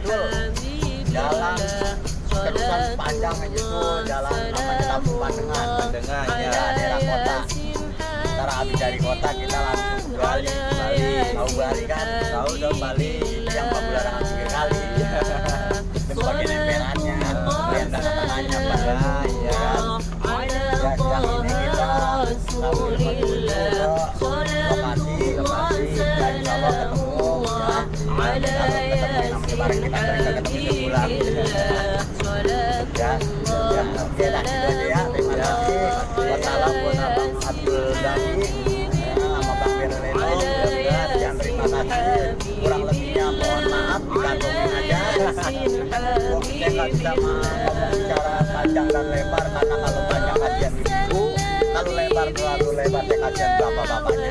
Dul, jalan terusan panjang gitu, jalan namanya Kampung Pandengan. Pandengan Ya, ya. daerah kota. Ntar habis dari kota kita langsung ke Bali. Tahu Bali kan? Tahu dong Bali. Yang Pagularangan 3 kali. Dan bagian emperannya, yang dari tengahnya Pak. Ya, ya. Ya, siang ini kita sambil menuju ke lokasi dan insya Allah ketemu ya. Kalau ketemu bareng kita ketemu sebulan. Ya, ya, oke lah gitu aja ya. Terima kasih. Wassalam buat Abang Abdul Ghani ya, sama Bang Berleno. Ya, sekian terima kasih. Kurang lebihnya mohon maaf, dikantongin aja. Saya nggak bisa ngomong bicara panjang dan lebar karena kalau panjang kasihan ibu, kalau lebar terlalu lebar saya kasihan bapak-bapaknya.